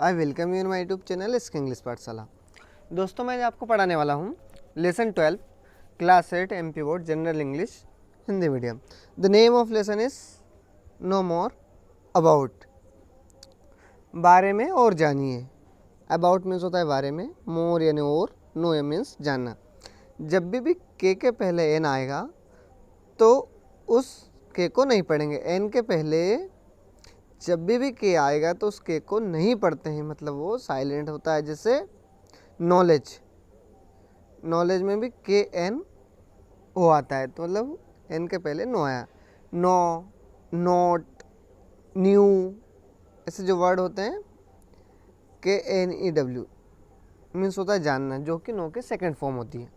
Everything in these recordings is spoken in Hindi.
I welcome you in my YouTube channel इसके इंग्लिश पाठशाला। दोस्तों, मैं आपको पढ़ाने वाला हूँ lesson 12 class 8 MP board general English Hindi medium. The name of lesson is no more about, बारे में और जानिए। अबाउट मीन्स होता है बारे में, मोर यानी और, नो मीन्स जानना। जब भी के पहले एन आएगा तो उस के को नहीं पढ़ेंगे। एन के पहले जब भी के आएगा तो उस के को नहीं पढ़ते हैं, मतलब वो साइलेंट होता है। जैसे नॉलेज, नॉलेज में भी के एन ओ आता है, तो मतलब एन के पहले नो आया। नो, नोट, न्यू, ऐसे जो वर्ड होते हैं KNEW मीन्स होता है जानना, जो कि नो के सेकंड फॉर्म होती है।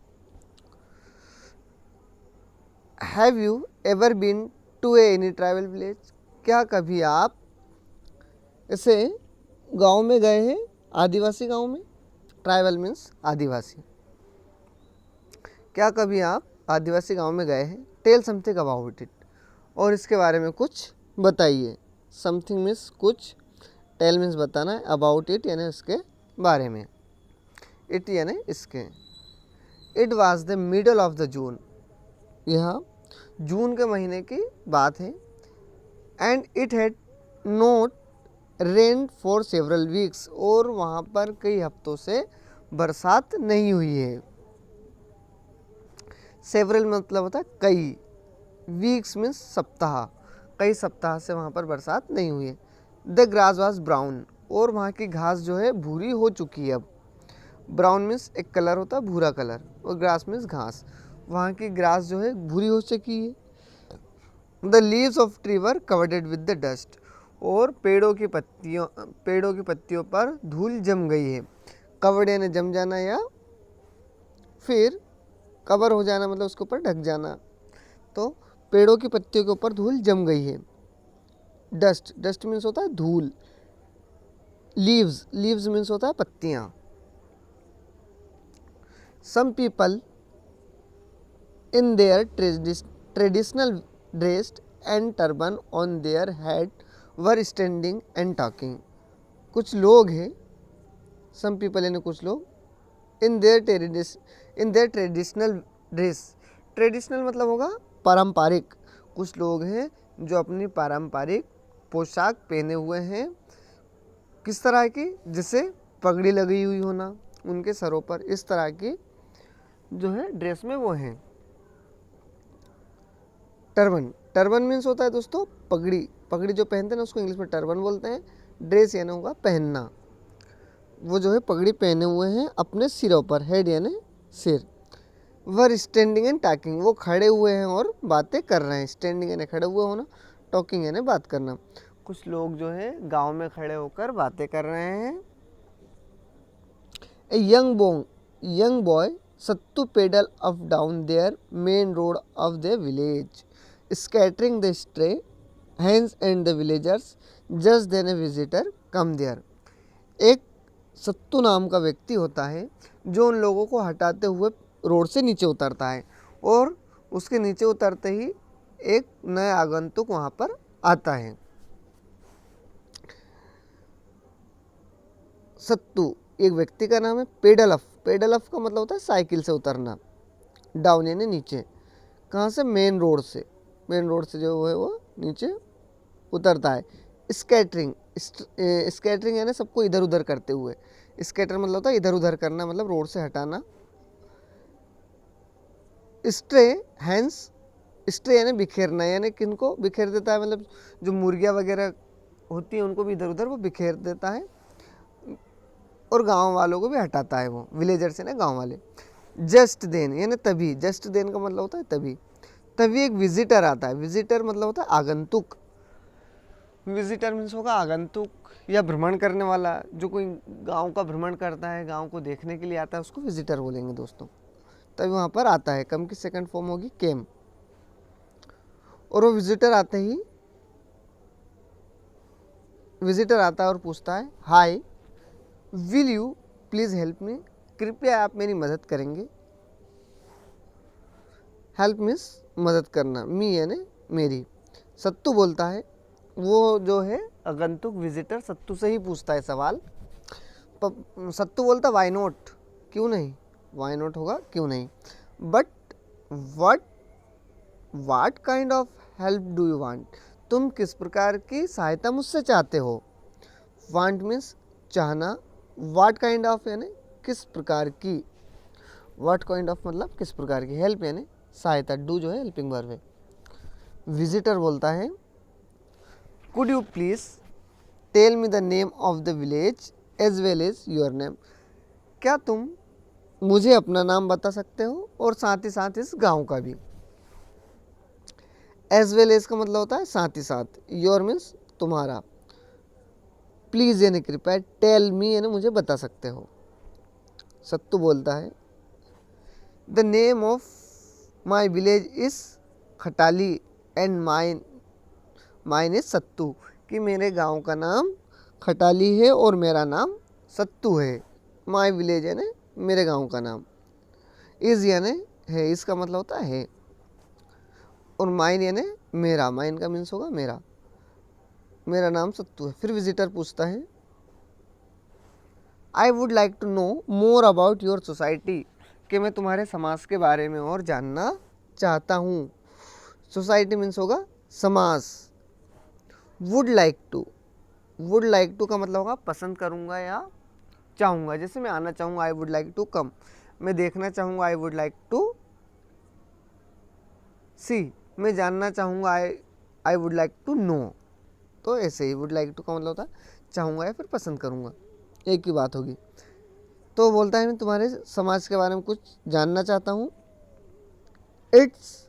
Have you ever been to any tribal village, क्या कभी आप ऐसे गांव में गए हैं, आदिवासी गांव में। ट्राइबल मीन्स आदिवासी। क्या कभी आप आदिवासी गांव में गए हैं। टेल समथिंग अबाउट इट, और इसके बारे में कुछ बताइए। समथिंग मीन्स कुछ, टेल मीन्स बताना है, अबाउट इट यानी उसके बारे में, इट यानी इसके। It was the middle of the June, यह जून के महीने की बात है। And it had not rain for several weeks, और वहाँ पर कई हफ्तों से बरसात नहीं हुई है। सेवरल मतलब होता है कई, वीक्स मीन्स सप्ताह, कई सप्ताह से वहाँ पर बरसात नहीं हुई है। द ग्रास वाज ब्राउन, और वहाँ की घास जो है भूरी हो चुकी है अब। ब्राउन मीन्स एक कलर होता है भूरा कलर, और ग्रास मीन्स घास। वहाँ की ग्रास जो है भूरी हो चुकी है। The leaves of tree were covered with the dust, और पेड़ों की पत्तियों पर धूल जम गई है। कवर्ड यानी जम जाना, या फिर कवर हो जाना मतलब उसके ऊपर ढक जाना। तो पेड़ों की पत्तियों के ऊपर धूल जम गई है। डस्ट, डस्ट मीन्स होता है धूल। लीव्स, लीव्स मीन्स होता है पत्तियां। Some people in their traditional dress and turban on their head were standing and talking, कुछ लोग हैं, सम पीपल यानी कुछ लोग, in their traditional dress, traditional मतलब होगा पारंपरिक, कुछ लोग हैं जो अपनी पारंपरिक पोशाक पहने हुए हैं। किस तरह की, जैसे पगड़ी लगी हुई होना उनके सरों पर, इस तरह की जो है ड्रेस में वो हैं। टर्बन, टर्बन मीन्स होता है दोस्तों पगड़ी, पगड़ी जो पहनते हैं ना उसको इंग्लिश में टर्बन बोलते हैं। ड्रेस यानी होगा पहनना, वो जो है पगड़ी पहने हुए हैं अपने सिरों पर, हेड यानी सिर। वर स्टैंडिंग एंड टॉकिंग, वो खड़े हुए हैं और बातें कर रहे हैं। स्टैंडिंग यानी खड़े हुए होना, टॉकिंग यानी बात करना। कुछ लोग जो है गांव में खड़े होकर बातें कर रहे हैं। A young boy Sattu pedal up down their main road of the village, scattering the stray hens and the villagers just then a visitor come there. एक सत्तू नाम का व्यक्ति होता है जो उन लोगों को हटाते हुए रोड से नीचे उतरता है, और उसके नीचे उतरते ही एक नया आगंतुक वहाँ पर आता है। सत्तू एक व्यक्ति का नाम है। पेडल अप, पेडल अप का मतलब होता है साइकिल से उतरना। डाउन यानी नीचे, कहाँ से, मेन रोड से, मेन रोड से जो है वो नीचे उतरता है। स्कैटरिंग, स्कैटरिंग यानी सबको इधर उधर करते हुए। स्कैटर मतलब होता है इधर उधर करना, मतलब रोड से हटाना। स्ट्रे हैंस, स्ट्रे यानी बिखेरना, यानी किनको बिखेर देता है, मतलब जो मुर्गियाँ वगैरह होती हैं उनको भी इधर उधर वो बिखेर देता है, और गांव वालों को भी हटाता है वो। विलेजर्स है ना, गांव वाले। जस्ट देन यानी तभी, जस्ट देन का मतलब होता है तभी। तभी एक विजिटर आता है। विजिटर मतलब होता है आगंतुक। विजिटर मीन्स होगा आगंतुक या भ्रमण करने वाला, जो कोई गांव का भ्रमण करता है, गांव को देखने के लिए आता है, उसको विजिटर बोलेंगे दोस्तों। तभी वहाँ पर आता है, कम की सेकंड फॉर्म होगी केम। और वो विजिटर आते ही, विजिटर आता है और पूछता है, hi will you please help me, कृपया आप मेरी मदद करेंगे। हेल्प मीन्स मदद करना, मी यानी मेरी। सत्तू बोलता है, वो जो है आगंतुक विजिटर सत्तू से ही पूछता है सवाल, सत्तू बोलता वाई नॉट, क्यों नहीं, वाई नॉट होगा क्यों नहीं। But what watt kind of help do you want, तुम किस प्रकार की सहायता मुझसे चाहते हो। वांट मीन्स चाहना, वाट काइंड ऑफ यानी किस प्रकार की, वाट काइंड ऑफ मतलब किस प्रकार की, हेल्प यानी सहायता, डू जो है हेल्पिंग वर्ब है। विजिटर बोलता है could you please tell me the name of the village as well as your name, क्या तुम मुझे अपना नाम बता सकते हो और साथ ही साथ इस गांव का भी। एज वेल एज का मतलब होता है साथ ही साथ, योर मीन्स तुम्हारा, प्लीज यानी कृपया, टेल मी यानी मुझे बता सकते हो। सत्तू बोलता है the name of my village is Khatali and mine is Sattu, कि मेरे गांव का नाम खटाली है और मेरा नाम सत्तू है। माई विलेज यानी मेरे गांव का नाम, इज यानी है, इसका मतलब होता है, और माइन यानी मेरा, माइन का मीन्स होगा मेरा, मेरा नाम सत्तू है। फिर विजिटर पूछता है I would like to know more about your society, कि मैं तुम्हारे समाज के बारे में और जानना चाहता हूँ। सोसाइटी मीन्स होगा समाज। वुड लाइक टू का मतलब होगा पसंद करूँगा या चाहूँगा, जैसे मैं आना चाहूँगा I would like to come, मैं देखना चाहूँगा I would like to see, मैं जानना चाहूँगा I would like to know. तो ऐसे ही वुड लाइक टू का मतलब होता है चाहूँगा या फिर पसंद करूँगा, एक ही बात होगी। तो बोलता है मैं तुम्हारे समाज के बारे में कुछ जानना चाहता हूँ। It's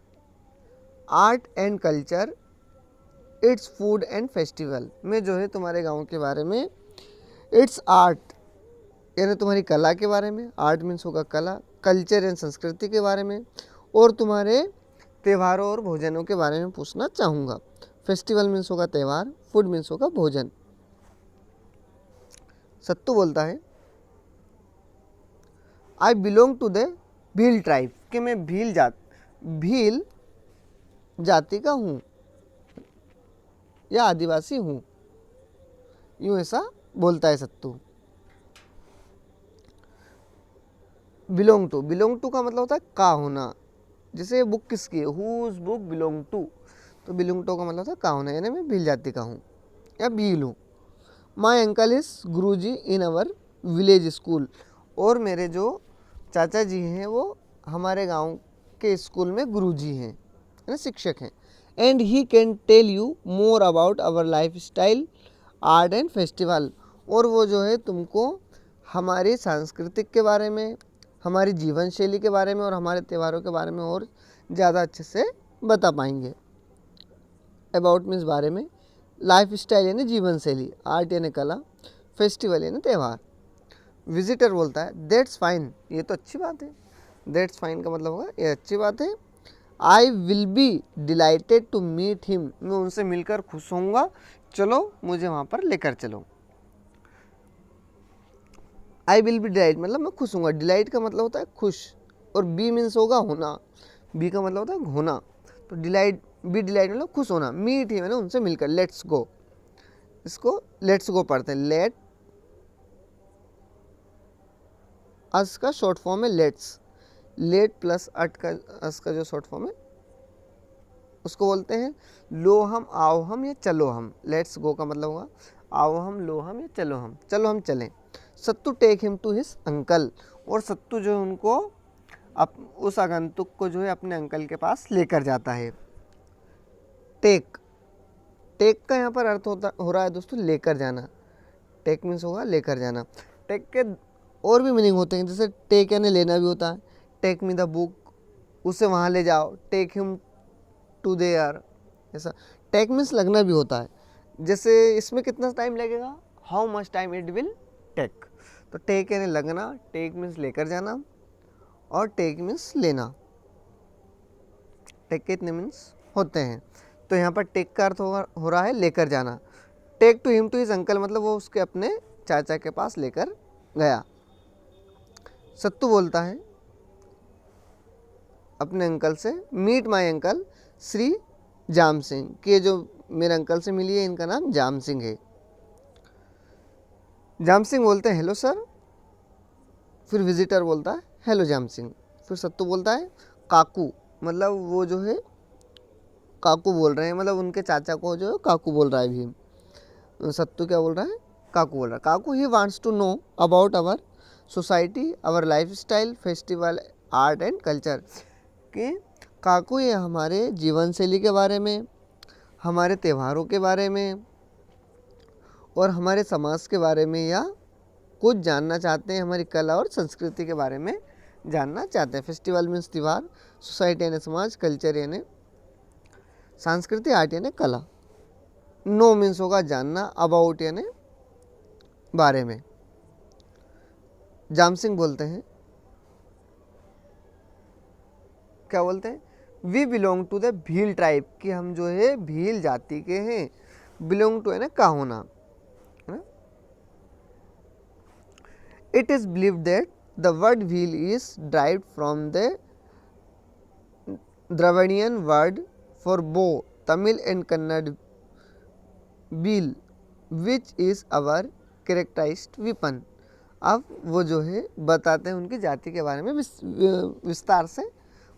art and culture, its food and festival, मैं जो है तुम्हारे गांव के बारे में, इट्स आर्ट यानी तुम्हारी कला के बारे में, आर्ट मीन्स होगा कला, कल्चर एंड संस्कृति के बारे में, और तुम्हारे त्योहारों और भोजनों के बारे में पूछना चाहूँगा। फेस्टिवल मीन्स होगा त्यौहार, फूड मीन्स होगा भोजन। सत्तू बोलता है I belong to the Bhil tribe, कि मैं भील जाति का हूँ या आदिवासी हूँ, यूँ ऐसा बोलता है सत्तू। बिलोंग टू का मतलब होता है का होना, जैसे बुक किसकी है, हुज बुक बिलोंग टू, तो बिलोंग टू का मतलब होता है का होना, यानी मैं भील जाति का हूँ या भील हूँ। My uncle is Guruji in our village school, और मेरे जो चाचा जी हैं वो हमारे गांव के स्कूल में गुरुजी हैं, यानी शिक्षक हैं। And he can tell you more about our life style art and festival, और वो जो है तुमको हमारी सांस्कृतिक के बारे में, हमारी जीवन शैली के बारे में और हमारे त्योहारों के बारे में और ज़्यादा अच्छे से बता पाएंगे। अबाउट मीन्स बारे में, लाइफ स्टाइल यानी जीवन शैली, आर्ट यानी कला, फेस्टिवल यानी त्यौहार। विजिटर बोलता है दैट्स फाइन, ये तो अच्छी बात है। दैट्स फाइन का मतलब होगा ये अच्छी बात है। I will be delighted to meet him, मैं उनसे मिलकर खुश होऊंगा, चलो मुझे वहाँ पर लेकर चलो। आई विल बी डिलाइट मतलब मैं खुश होऊंगा, डिलाइट का मतलब होता है खुश, और बी मीन्स होगा होना, बी का मतलब होता है होना, तो डिलाइट, बी डिलाइट मतलब खुश होना। मीट ही मैंने उनसे मिलकर, लेट्स गो, इसको लेट्स गो पढ़ते हैं, लेट अस का शॉर्ट फॉर्म है लेट्स, लेट प्लस अट का अस का जो शॉर्ट फॉर्म है उसको बोलते हैं लो हम, आओ हम या चलो हम। लेट्स गो का मतलब होगा आओ हम, लो हम या चलो हम, चलो हम चलें। Sattu take him to his uncle, और सत्तू जो है उनको उस आगंतुक को जो है अपने अंकल के पास लेकर जाता है। टेक का यहाँ पर अर्थ हो रहा है दोस्तों लेकर जाना। टेक मीन्स होगा लेकर जाना। टेक के और भी मीनिंग होते हैं, जैसे टेक यानी लेना भी होता है, टेक मी द बुक, उसे वहाँ ले जाओ, टेक हिम टू देयर, ऐसा। टेक मीन्स लगना भी होता है, जैसे इसमें कितना टाइम लगेगा, how much time it will take. तो टेक यानी लगना, टेक मीन्स लेकर जाना, और टेक मीन्स लेना। टेक के इतने मीन्स होते हैं, तो यहाँ पर टेक का अर्थ हो रहा है लेकर जाना। Take to him to his uncle मतलब वो उसके अपने चाचा के पास लेकर गया। सत्तू बोलता है अपने अंकल से मीट माय अंकल श्री जाम सिंह, के जो मेरे अंकल से मिली है इनका नाम जाम सिंह है। जाम सिंह बोलते हैं हेलो सर, फिर विजिटर बोलता है हेलो जाम सिंह, फिर सत्तू बोलता है काकू, मतलब वो जो है काकू बोल रहे हैं, मतलब उनके चाचा को जो है काकू बोल रहा है भीम। सत्तू क्या बोल रहा है, काकू बोल रहा है। Kaku he wants to know about our society, our life style, festival, art and culture, कि काकू ये हमारे जीवन शैली के बारे में, हमारे त्योहारों के बारे में और हमारे समाज के बारे में या कुछ जानना चाहते हैं, हमारी कला और संस्कृति के बारे में जानना चाहते हैं। फेस्टिवल मीन्स त्यौहार, सोसाइटी यानी समाज, कल्चर यानी संस्कृति, आर्ट यानी कला। नो मीन्स होगा जानना, अबाउट यानी बारे में। जाम सिंह बोलते हैं, क्या बोलते हैं, we belong to the Bhil tribe, कि हम जो है भील जाति के हैं। बिलोंग टू है ना का होना, है ना। It is believe that the word Bhil is derived from the Dravidian word for bow, Tamil and Kannada bil, which is our characterized weapon. अब वो जो है बताते हैं उनकी जाति के बारे में विस्तार से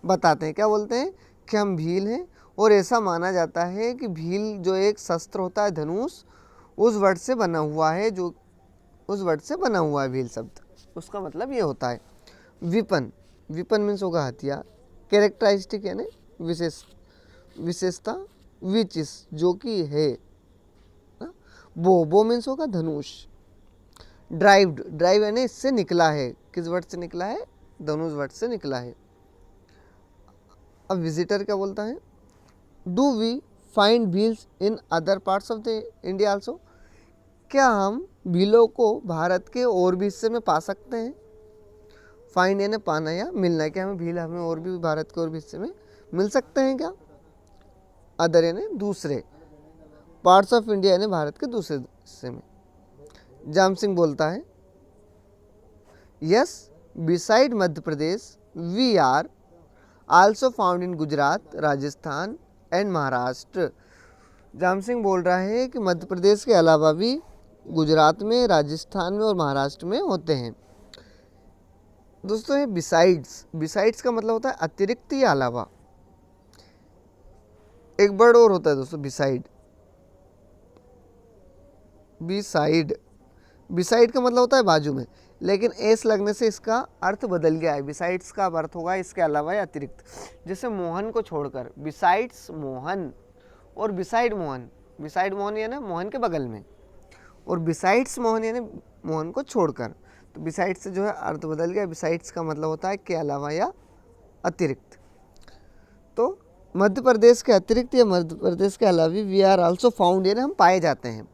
बताते हैं। क्या बोलते हैं कि हम भील हैं और ऐसा माना जाता है कि भील जो एक शस्त्र होता है धनुष, उस वर्ड से बना हुआ है, जो उस वर्ड से बना हुआ है भील शब्द, उसका मतलब ये होता है विपन। विपन मीन्स होगा हथियार, कैरेक्टरिस्टिक यानी विशेषता, विच इज जो कि है, बो मीन्स होगा धनुष। ड्राइव्ड, ड्राइव यानी इससे निकला है, किस वर्ड से निकला है, धनुष वर्ड से निकला है। अब विजिटर क्या बोलता है, do we find Bhils in other parts of the India also, क्या हम भीलों को भारत के और भी हिस्से में पा सकते हैं। फाइंड यानी पाना या मिलना, क्या हमें भील हमें और भी भारत के और भी हिस्से में मिल सकते हैं क्या। अदर यानी दूसरे, पार्ट्स ऑफ इंडिया यानी भारत के दूसरे हिस्से में। जाम सिंह बोलता है yes, beside Madhya Pradesh we are also found in Gujarat, Rajasthan and Maharashtra. Jam Singh बोल रहा है कि मध्य प्रदेश के अलावा भी गुजरात में, राजस्थान में और महाराष्ट्र में होते हैं। दोस्तों ये बिसाइड्स, बिसाइड्स का मतलब होता है अतिरिक्त या अलावा। एक वर्ड और होता है दोस्तों बिसाइड, बिसाइड, बिसाइड का मतलब होता है बाजू में, लेकिन एस लगने से इसका अर्थ बदल गया है। बिसाइड्स का अर्थ होगा इसके अलावा या अतिरिक्त। जैसे मोहन को छोड़कर, बिसाइड्स मोहन और बिसाइड मोहन, बिसाइड मोहन यानी मोहन के बगल में, और बिसाइड्स मोहन यानी मोहन को छोड़कर। तो बिसाइड्स से जो है अर्थ बदल गया। बिसाइड्स का मतलब होता है के अलावा या अतिरिक्त। तो मध्य प्रदेश के अतिरिक्त या मध्य प्रदेश के अलावा वी आर आल्सो फाउंड यानी हम पाए जाते हैं।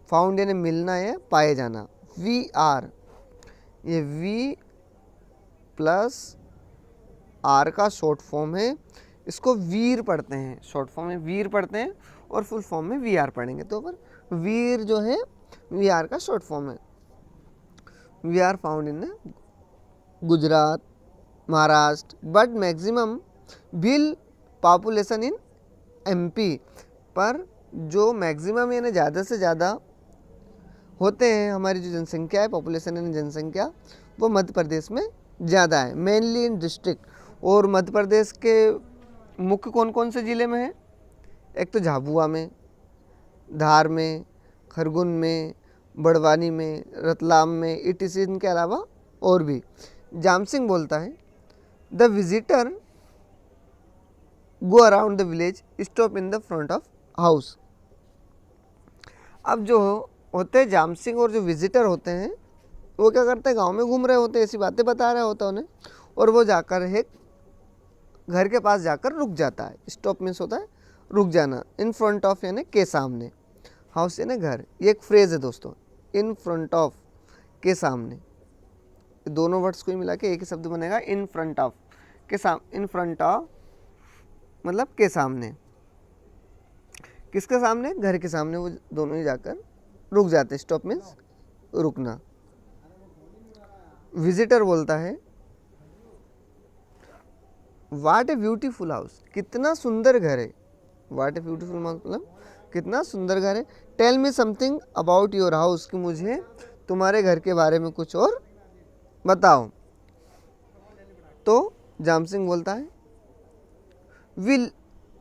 फाउंड यानी मिलना है, पाए जाना। वी आर, ये वी प्लस आर का शॉर्ट फॉर्म है, इसको वीर पढ़ते हैं, शॉर्ट फॉर्म में वीर पढ़ते हैं और फुल फॉर्म में वी आर पढ़ेंगे। तो पर वीर जो है वी आर का शॉर्ट फॉर्म है। We are found in Gujarat, Maharashtra, but maximum Bhil population in MP, पर जो मैक्सिमम यानी ज़्यादा से ज़्यादा होते हैं, हमारी जो जनसंख्या है, पॉपुलेशन यानी जनसंख्या, वो मध्य प्रदेश में ज़्यादा है, मेनली इन डिस्ट्रिक्ट। और मध्य प्रदेश के मुख्य कौन कौन से ज़िले में है, एक तो झाबुआ में, धार में, खरगोन में, बड़वानी में, रतलाम में, इटीसी, इनके अलावा और भी। जाम सिंह बोलता है the visitor go around the village, stop in the front of house. अब जो होते हैं जाम सिंह और जो विजिटर होते हैं वो क्या करते हैं, गांव में घूम रहे होते हैं, ऐसी बातें बता रहा होता है उन्हें, और वो जाकर एक घर के पास जाकर रुक जाता है। स्टॉप मीन्स होता है रुक जाना। इन फ्रंट ऑफ यानी के सामने, हाउस यानी घर। ये एक फ्रेज है दोस्तों, इन फ्रंट ऑफ, के सामने। दोनों वर्ड्स को ही मिला के एक ही शब्द बनेगा, इन फ्रंट ऑफ, के सामने। इन फ्रंट ऑफ मतलब के सामने, किसके सामने, घर के सामने। वो दोनों ही जाकर रुक जाते हैं। स्टॉप मीन्स रुकना। विजिटर बोलता है वाट ए ब्यूटीफुल हाउस, कितना सुंदर घर है। वाट ए ब्यूटीफुल मतलब कितना सुंदर घर है। Tell me something about your house, कि मुझे तुम्हारे घर के बारे में कुछ और बताओ। तो जाम सिंह बोलता है we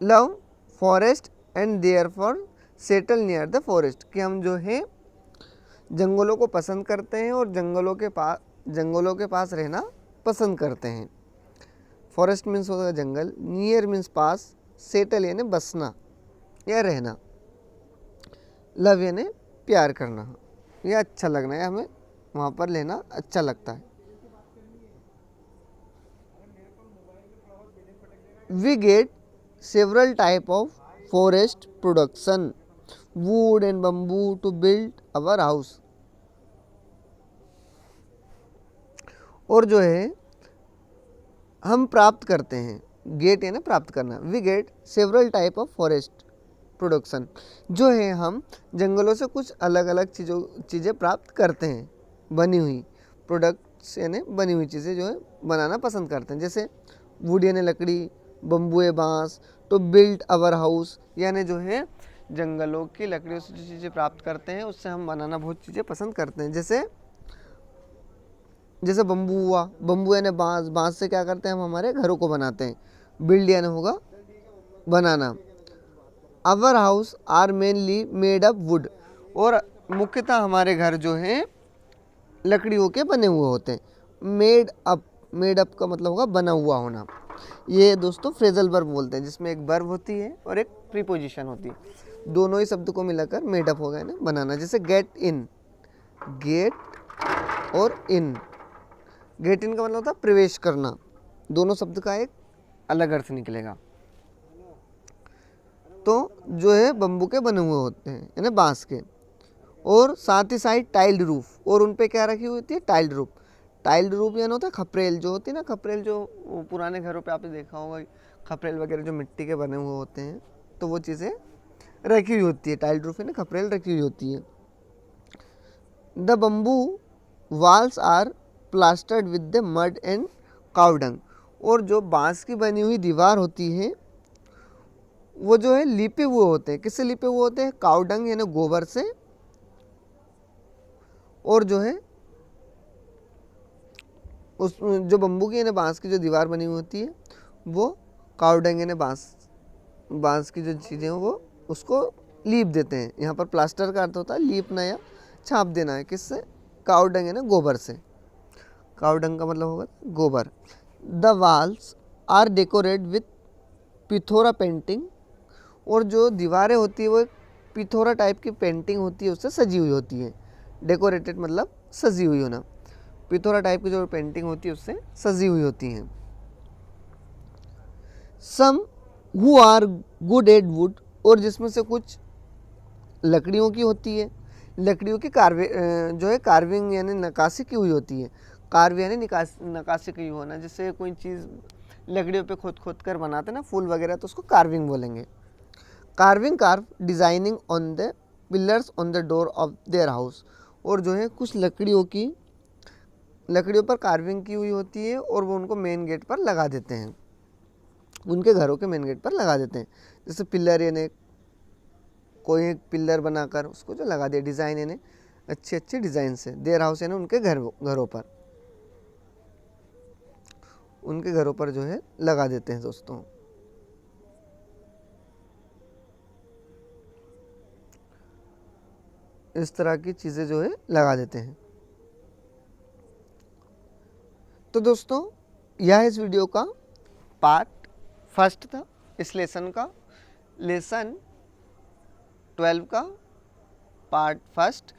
love forest and therefore settle near the forest, कि हम जो है जंगलों को पसंद करते हैं और जंगलों के पास रहना पसंद करते हैं। फॉरेस्ट मीन्स होता है जंगल, नियर मीन्स पास, सेटल यानी बसना या रहना, लव यानी प्यार करना या अच्छा लगना है, हमें वहाँ पर लेना अच्छा लगता है। We get several type of forest production, wood and bamboo to build our house. और जो है हम प्राप्त करते हैं, गेट यानी प्राप्त करना, we get several type of forest production, जो है हम जंगलों से कुछ अलग अलग चीज़ें प्राप्त करते हैं, बनी हुई प्रोडक्ट्स यानी बनी हुई चीज़ें जो है बनाना पसंद करते हैं। जैसे वुड यानी लकड़ी, बम्बू या बाँस, टू बिल्ड आवर हाउस यानी जो है जंगलों की लकड़ियों से जो चीज़ें प्राप्त करते हैं उससे हम बनाना बहुत चीज़ें पसंद करते हैं। जैसे बम्बू हुआ, बम्बू यानी बाँस, बाँस से क्या करते हैं हम हमारे घरों को बनाते हैं। बिल्ड यानी होगा बनाना। Our house are mainly made up wood, और मुख्यतः हमारे घर जो हैं लकड़ियों के बने हुए होते हैं। मेड अप का मतलब होगा बना हुआ होना। ये दोस्तों फ्रेजल वर्ब बोलते हैं, जिसमें एक वर्ब होती है और एक प्रीपोजिशन होती है। दोनों ही शब्द को मिलाकर मेड अप हो गया ना, बनाना। जैसे गेट इन, गेट और इन, गेट इन का मतलब होता है प्रवेश करना। दोनों शब्द का एक अलग अर्थ निकलेगा। तो जो है बम्बू के बने हुए होते हैं यानी बांस के, और साथ ही साथ टाइल्ड रूफ, और उन पे क्या रखी हुई होती है, टाइल्ड रूफ। टाइल्ड रूफ यानी होता है खपरेल, जो होती है ना खपरेल, जो पुराने घरों पे आपने देखा होगा खपरेल वगैरह जो मिट्टी के बने हुए होते हैं, तो वो चीज़ें रखी हुई होती है। टाइल्ड रूफ यानी खपरेल रखी हुई होती है। The bamboo walls are plastered with the mud and cow dung, और जो बांस की बनी हुई दीवार होती है वो जो है लिपे हुए होते हैं। किससे लिपे हुए होते हैं, काउ डंग यानी गोबर से, और जो है उस जो बम्बू की यानी बांस की जो दीवार बनी हुई होती है वो काउ डंग यानी बांस की जो चीज़ें हैं वो उसको लीप देते हैं। यहाँ पर प्लास्टर का अर्थ होता है लीपना या छाप देना है। किससे, काउ डंग यानी गोबर से। काउ डंग का मतलब होगा गोबर। The walls are decorate with Pithora painting, और जो दीवारें होती है वो एक पिथोरा टाइप की पेंटिंग होती है उससे सजी हुई होती है। डेकोरेटेड मतलब सजी हुई होना। पिथोरा टाइप की जो पेंटिंग होती है उससे सजी हुई होती हैं। Some who are good at wood, और जिसमें से कुछ लकड़ियों की होती है। लकड़ियों की जो है कार्विंग यानी नक्काशी की हुई होती है। कार्व यानी नक्काशी की होना। जैसे कोई चीज़ लकड़ियों पे खोद कर बनाते ना फूल वगैरह, तो उसको कार्विंग बोलेंगे। Curve designing on the pillars on the door of their house, और जो है कुछ लकड़ियों पर कार्विंग की हुई होती है और वो उनको मेन गेट पर लगा देते हैं, उनके घरों के मेन गेट पर लगा देते हैं। जैसे पिलर यानी कोई एक पिलर बनाकर उसको जो लगा दिया, डिज़ाइन यानी अच्छे अच्छे डिज़ाइन से। देयर हाउस यानी उनके घरों पर जो है लगा देते हैं दोस्तों। इस तरह की चीज़ें जो है लगा देते हैं। तो दोस्तों यह इस वीडियो का पार्ट फर्स्ट था, इस लेसन का, लेसन 12 का पार्ट फर्स्ट।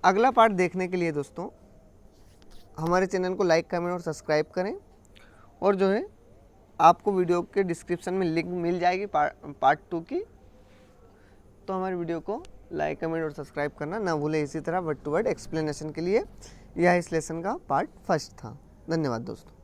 अगला पार्ट देखने के लिए दोस्तों हमारे चैनल को लाइक, कमेंट और सब्सक्राइब करें, और जो है आपको वीडियो के डिस्क्रिप्शन में लिंक मिल जाएगी पार्ट 2 की। तो हमारी वीडियो को लाइक, कमेंट और सब्सक्राइब करना ना भूलें। इसी तरह वर्ड टू वर्ड एक्सप्लेनेशन के लिए यह इस लेसन का पार्ट फर्स्ट था। धन्यवाद दोस्तों।